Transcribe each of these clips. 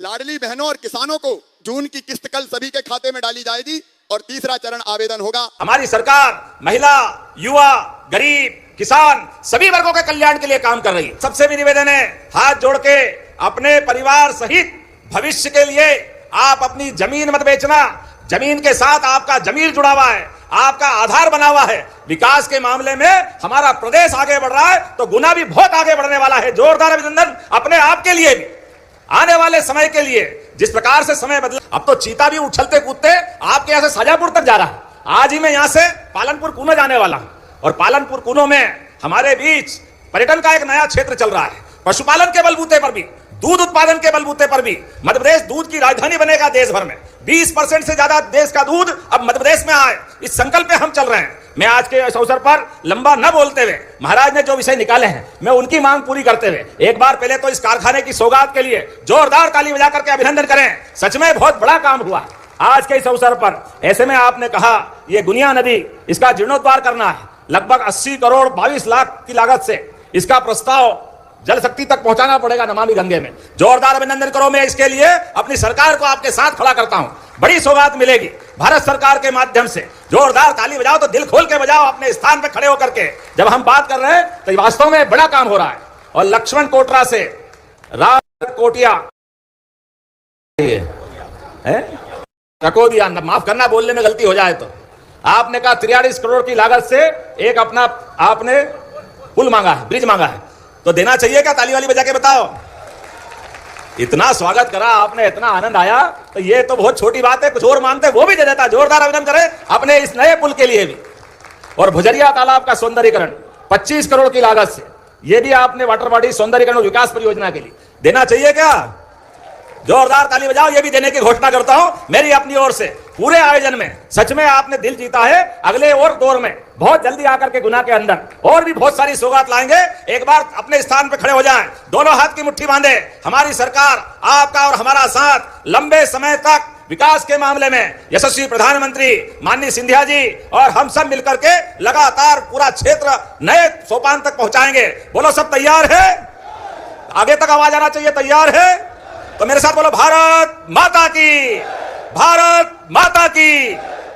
लाडली बहनों और किसानों को जून की किस्त कल सभी के खाते में डाली जाएगी और तीसरा चरण आवेदन होगा। हमारी सरकार महिला, युवा, गरीब, किसान सभी वर्गों के कल्याण के लिए काम कर रही है। सबसे भी निवेदन है, हाथ जोड़ के अपने परिवार सहित भविष्य के लिए आप अपनी जमीन मत बेचना। जमीन के साथ आपका जमीर जुड़ा हुआ है, आपका आधार बना हुआ है। विकास के मामले में हमारा प्रदेश आगे बढ़ रहा है तो गुना भी बहुत आगे बढ़ने वाला है। जोरदार अभिनंदन अपने आप के लिए भी, आने वाले समय के लिए। जिस प्रकार से समय बदला, अब तो चीता भी उछलते कूदते आपके यहाँ से शाजापुर तक जा रहा है। आज ही मैं यहाँ से पालनपुर कूनो जाने वाला हूँ और पालनपुर कूनो में हमारे बीच पर्यटन का एक नया क्षेत्र चल रहा है। पशुपालन के बलबूते पर भी, दूध उत्पादन के बलबूते पर भी मध्य प्रदेश दूध की राजधानी बनेगा देश भर में। 20% से ज्यादा देश का दूध अब मध्य प्रदेश में आए, इस संकल्प पे हम चल रहे हैं। मैं आज के इस अवसर पर लंबा न बोलते हुए, महाराज ने जो विषय निकाले हैं मैं उनकी मांग पूरी करते हुए एक बार पहले तो इस कारखाने की सौगात के लिए जोरदार ताली बजा करके अभिनंदन करें। सच में बहुत बड़ा काम हुआ आज के इस अवसर पर। ऐसे में आपने कहा ये गुनिया नदी, इसका जीर्णोद्धार करना है। लगभग 80 करोड़ 22 लाख की लागत से इसका प्रस्ताव जल शक्ति तक पहुंचाना पड़ेगा नमामि गंगे में। जोरदार अभिनंदन करो। मैं इसके लिए अपनी सरकार को आपके साथ खड़ा करता हूं। बड़ी सौगात मिलेगी भारत सरकार के माध्यम से। जोरदार ताली बजाओ तो दिल खोल के बजाओ, अपने स्थान पर खड़े होकर के। जब हम बात कर रहे हैं तो वास्तव में बड़ा काम हो रहा है। और लक्ष्मण कोटरा से राज कोटिया ककोदिया, माफ करना बोलने में गलती हो जाए तो, आपने कहा 43 करोड़ की लागत से एक अपना आपने पुल मांगा है, ब्रिज मांगा है, तो देना चाहिए क्या? ताली वाली बजा के बताओ। इतना स्वागत करा आपने, इतना आनंद आया, तो ये तो बहुत छोटी बात है। कुछ और मांगते वो भी दे देता। जोरदार अभिनंदन करें अपने इस नए पुल के लिए भी। और भुजरिया तालाब का सौंदर्यीकरण 25 करोड़ की लागत से, ये भी आपने वाटर बॉडी सौंदर्यीकरण विकास परियोजना के लिए देना चाहिए क्या? जोरदार ताली बजाओ। ये भी देने की घोषणा करता हूं मेरी अपनी ओर से। पूरे आयोजन में सच में आपने दिल जीता है। अगले और दौर में बहुत जल्दी आकर के गुना के अंदर और भी बहुत सारी सौगात लाएंगे। एक बार अपने स्थान पर खड़े हो जाएं, दोनों हाथ की मुट्ठी बांधे। हमारी सरकार, आपका और हमारा साथ लंबे समय तक विकास के मामले में यशस्वी प्रधानमंत्री माननीय सिंधिया जी और हम सब मिलकर के लगातार पूरा क्षेत्र नए सोपान तक पहुंचाएंगे। बोलो सब तैयार है? आगे तक आवाज आना चाहिए। तैयार है तो मेरे साथ बोलो, भारत माता की, भारत माता की,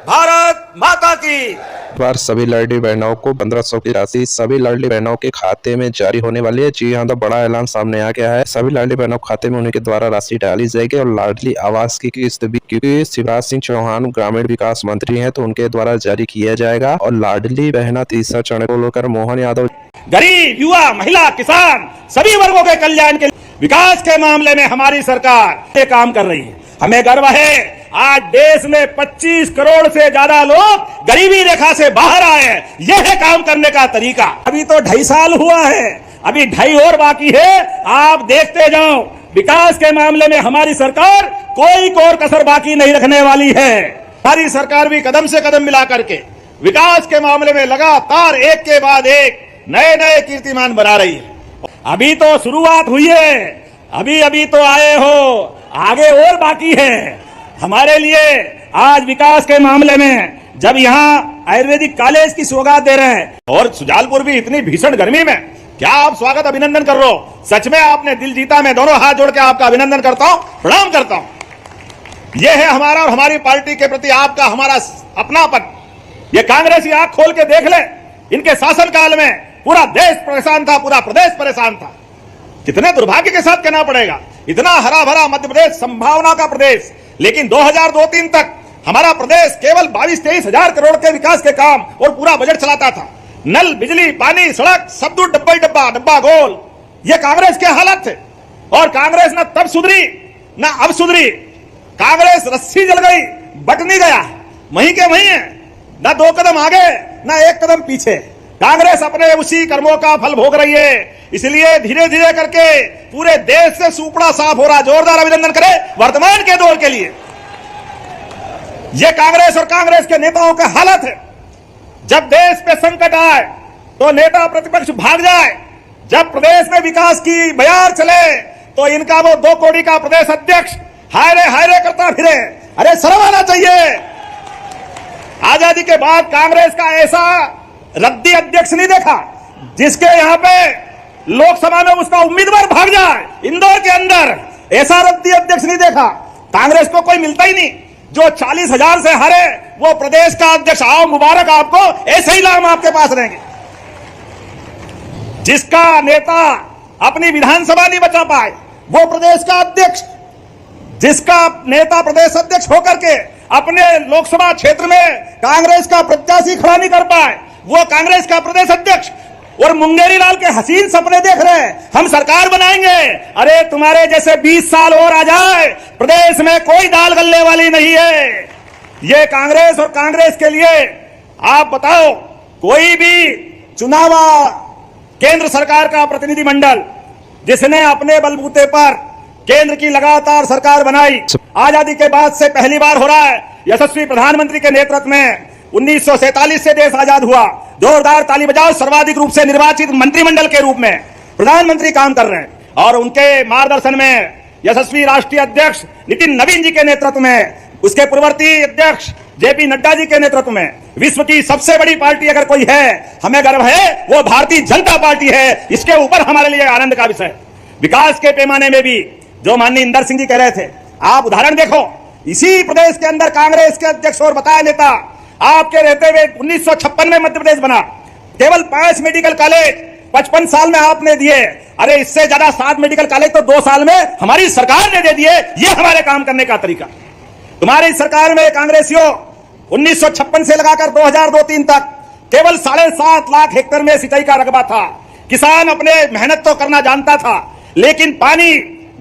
भारत माता की। बार सभी लाडली बहनों को 1500 की राशि सभी लाडली बहनों के खाते में जारी होने वाली है। जी हाँ, तो बड़ा ऐलान सामने आ गया है। सभी लाडली बहनों के खाते में उनके द्वारा राशि डाली जाएगी और लाडली आवास की किस्त भी, क्योंकि शिवराज सिंह चौहान ग्रामीण विकास मंत्री हैं, तो उनके द्वारा जारी किया जाएगा। और लाडली बहना तीसरा चरण को लेकर मोहन यादव गरीब, युवा, महिला, किसान सभी वर्गों के कल्याण के विकास के मामले में हमारी सरकार ये काम कर रही है। हमें गर्व है आज देश में 25 करोड़ से ज्यादा लोग गरीबी रेखा से बाहर आए हैं। यह है काम करने का तरीका। अभी तो 2.5 साल हुआ है, अभी 2.5 और बाकी है। आप देखते जाओ, विकास के मामले में हमारी सरकार कोई और कसर बाकी नहीं रखने वाली है। हमारी सरकार भी कदम से कदम मिला करके विकास के मामले में लगातार एक के बाद एक नए नए कीर्तिमान बना रही है। अभी तो शुरुआत हुई है, अभी तो आए हो, आगे और बाकी है। हमारे लिए आज विकास के मामले में जब यहाँ आयुर्वेदिक कॉलेज की सौगात दे रहे हैं और सुजालपुर भी इतनी भीषण गर्मी में, क्या आप स्वागत अभिनंदन कर रहे हो? सच में आपने दिल जीता। मैं दोनों हाथ जोड़ के आपका अभिनंदन करता हूं, प्रणाम करता हूं। यह है हमारा और हमारी पार्टी के प्रति आपका हमारा अपनापन। ये कांग्रेसी आंख खोल के देख ले, इनके शासनकाल में पूरा देश परेशान था, पूरा प्रदेश परेशान था। कितने दुर्भाग्य के साथ कहना पड़ेगा, इतना हरा भरा मध्य प्रदेश, संभावना का प्रदेश, लेकिन 2002-03 तक हमारा प्रदेश केवल 22-23 हजार करोड़ के विकास के काम और पूरा बजट चलाता था। नल, बिजली, पानी, सड़क सब दूर डब्बा ही डब्बा, डब्बा गोल। ये कांग्रेस के हालत थे। और कांग्रेस न तब सुधरी न अब सुधरी। कांग्रेस रस्सी जल गई, बट नहीं गया, वहीं के वहीं है। न 2 कदम आगे न 1 कदम पीछे। कांग्रेस अपने उसी कर्मों का फल भोग रही है। इसलिए धीरे धीरे करके पूरे देश से सुपड़ा साफ हो रहा। जोरदार अभिनंदन करें वर्तमान के दौर के लिए। यह कांग्रेस और कांग्रेस के नेताओं का हालत है। जब देश पे संकट आए तो नेता प्रतिपक्ष भाग जाए, जब प्रदेश में विकास की बयार चले तो इनका वो 2 कौड़ी का प्रदेश अध्यक्ष हाय रे करता फिरे। अरे शर्म आना चाहिए। आजादी के बाद कांग्रेस का ऐसा रद्दी अध्यक्ष नहीं देखा जिसके यहां पे लोकसभा में उसका उम्मीदवार भाग जाए। इंदौर के अंदर ऐसा रद्दी अध्यक्ष नहीं देखा। कांग्रेस को कोई मिलता ही नहीं। जो 40,000 से हारे वो प्रदेश का अध्यक्ष, आओ मुबारक आपको, ऐसे ही नाम आपके पास रहेंगे। जिसका नेता अपनी विधानसभा नहीं बचा पाए वो प्रदेश का अध्यक्ष, जिसका नेता प्रदेश अध्यक्ष होकर के अपने लोकसभा क्षेत्र में कांग्रेस का प्रत्याशी खड़ा नहीं कर पाए वो कांग्रेस का प्रदेश अध्यक्ष। और मुंगेरी लाल के हसीन सपने देख रहे हैं, हम सरकार बनाएंगे। अरे तुम्हारे जैसे 20 साल और आ जाए, प्रदेश में कोई दाल गलने वाली नहीं है। ये कांग्रेस और कांग्रेस के लिए आप बताओ, कोई भी चुनाव केंद्र सरकार का प्रतिनिधिमंडल जिसने अपने बलबूते पर केंद्र की लगातार सरकार बनाई, आजादी के बाद से पहली बार हो रहा है। यशस्वी प्रधानमंत्री के नेतृत्व में 1947 से देश आजाद हुआ। जोरदार ताली बजाओ। सर्वाधिक रूप से निर्वाचित मंत्रिमंडल के रूप में प्रधानमंत्री काम कर रहे हैं और उनके मार्गदर्शन में यशस्वी राष्ट्रीय अध्यक्ष नितिन नवीन जी के नेतृत्व में, उसके पूर्ववर्ती अध्यक्ष जेपी नड्डा जी के नेतृत्व में विश्व की सबसे बड़ी पार्टी अगर कोई है, हमें गर्व है, वो भारतीय जनता पार्टी है। इसके ऊपर हमारे लिए आनंद का विषय। विकास के पैमाने में भी जो माननीय इंदर सिंह जी कह रहे थे, आप उदाहरण देखो, इसी प्रदेश के अंदर कांग्रेस के अध्यक्ष और बताया नेता आपके रहते हुए 1956 में मध्य प्रदेश बना। केवल 5 मेडिकल कॉलेज 55 साल में आपने दिए। अरे इससे ज्यादा 7 मेडिकल कॉलेज तो 2 साल में हमारी सरकार ने दे दिए। ये हमारे काम करने का तरीका। तुम्हारी सरकार में कांग्रेसियों 1956 से लगाकर 2002-03 तक केवल 7.5 लाख हेक्टेयर में सिंचाई का रकबा था। किसान अपने मेहनत तो करना जानता था, लेकिन पानी,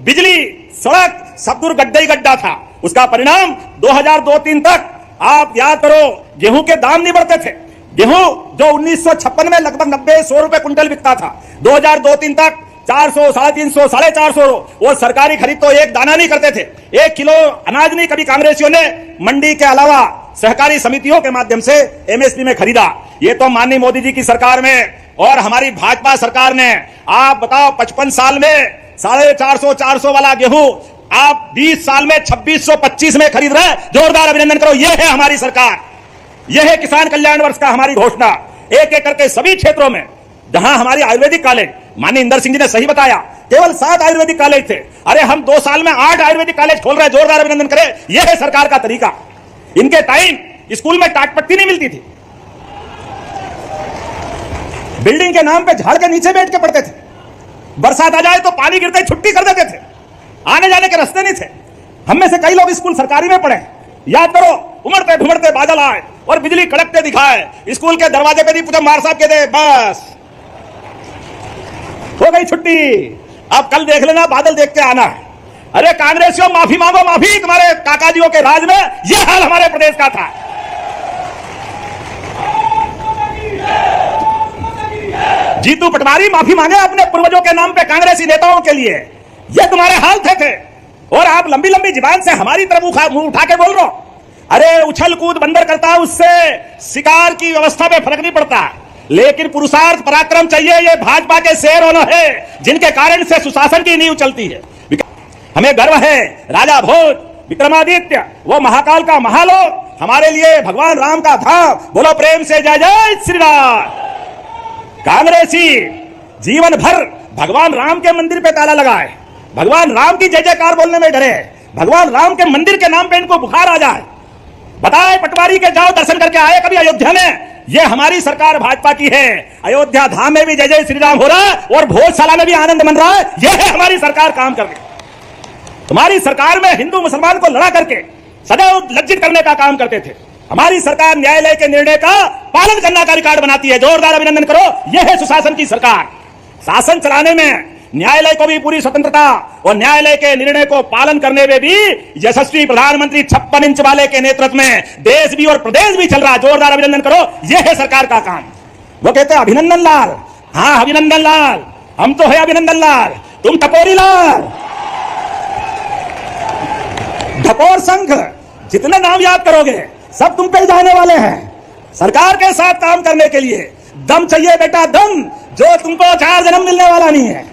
बिजली, सड़क सब दूर गड्ढा ही गड्ढा था। उसका परिणाम 2002-03 तक आप याद करो, गेहूं के दाम नहीं बढ़ते थे। गेहूं जो 1956 में लगभग 90-100 रुपए कुंटल बिकता था, 2002-03 तक 400, 350, 450। वो सरकारी खरीद तो एक दाना नहीं करते थे, 1 किलो अनाज नहीं कभी कांग्रेसियों ने मंडी के अलावा सहकारी समितियों के माध्यम से एमएसपी में खरीदा। ये तो माननीय मोदी जी की सरकार में और हमारी भाजपा सरकार ने, आप बताओ 55 साल में 450 वाला गेहूं आप 20 साल में 2625 में खरीद रहे हैं। जोरदार अभिनंदन करो। यह है हमारी सरकार, यह है किसान कल्याण वर्ष का हमारी घोषणा। एक एक करके सभी क्षेत्रों में जहां हमारी आयुर्वेदिक कॉलेज, माननीय इंदर सिंह जी ने सही बताया, केवल 7 आयुर्वेदिक कॉलेज थे। अरे हम 2 साल में 8 आयुर्वेदिक कॉलेज खोल रहे हैं। जोरदार अभिनंदन करें। यह है सरकार का तरीका। इनके टाइम स्कूल में टाट पट्टी नहीं मिलती थी, बिल्डिंग के नाम पे झाड़ के नीचे बैठ के पढ़ते थे। बरसात आ जाए तो पानी गिरते ही छुट्टी कर देते थे, आने जाने के रास्ते नहीं थे। हम में से कई लोग स्कूल सरकारी में पढ़े। याद करो, उमड़ते घुमड़ते बादल आए और बिजली कड़कते दिखाए, स्कूल के दरवाजे पे नहीं पूछा, मार साहब कहते बस हो गई छुट्टी, अब कल देख लेना, बादल देख के आना है। अरे कांग्रेसियों माफी मांगो, माफी। तुम्हारे काकाजियों के राज में यह हाल हमारे प्रदेश का था। जीतू पटवारी माफी मांगे अपने पूर्वजों के नाम पे कांग्रेसी नेताओं के लिए। ये तुम्हारे हाल थे और आप लंबी लंबी जुबान से हमारी तरफ मुंह उठा के बोल रहे हो। अरे उछल कूद बंदर करता है, उससे शिकार की व्यवस्था पे फर्क नहीं पड़ता, लेकिन पुरुषार्थ पराक्रम चाहिए। ये भाजपा के शेर होना है जिनके कारण से सुशासन की नींव चलती है। हमें गर्व है, राजा भोज, विक्रमादित्य, वो महाकाल का महालोक हमारे लिए भगवान राम का धाम। बोलो प्रेम से जय जय श्री राम। कांग्रेसी जीवन भर भगवान राम के मंदिर पे ताला लगाए, भगवान राम की जय जयकार बोलने में डरे, भगवान राम के मंदिर के नाम पे इनको बुखार आ जाए। बताए पटवारी के जाओ दर्शन करके आए कभी अयोध्या में? ये हमारी सरकार भाजपा की है। अयोध्या धाम में भी जय जय श्री राम हो रहा है और भोजशाला में भी आनंद मन रहा है। यह है हमारी सरकार काम कर रही। तुम्हारी सरकार में हिंदू मुसलमान को लड़ा करके सदैव लज्जित करने का काम करते थे। हमारी सरकार न्यायालय के निर्णय का पालन करने का रिकॉर्ड बनाती है। जोरदार अभिनंदन करो। यह है सुशासन की सरकार। शासन चलाने में न्यायालय को भी पूरी स्वतंत्रता और न्यायालय के निर्णय को पालन करने में भी यशस्वी प्रधानमंत्री 56 इंच वाले के नेतृत्व में देश भी और प्रदेश भी चल रहा है। जोरदार अभिनंदन करो। यह है सरकार का काम। वो कहते हैं अभिनंदन लाल, हाँ अभिनंदन लाल, हम तो है अभिनंदन लाल, तुम टपोरी लाल। ढपोर संघ, जितने नाम याद करोगे सब तुम पे जाने वाले हैं। सरकार के साथ काम करने के लिए दम चाहिए बेटा, दम, जो तुमको 4 जन्म मिलने वाला नहीं है।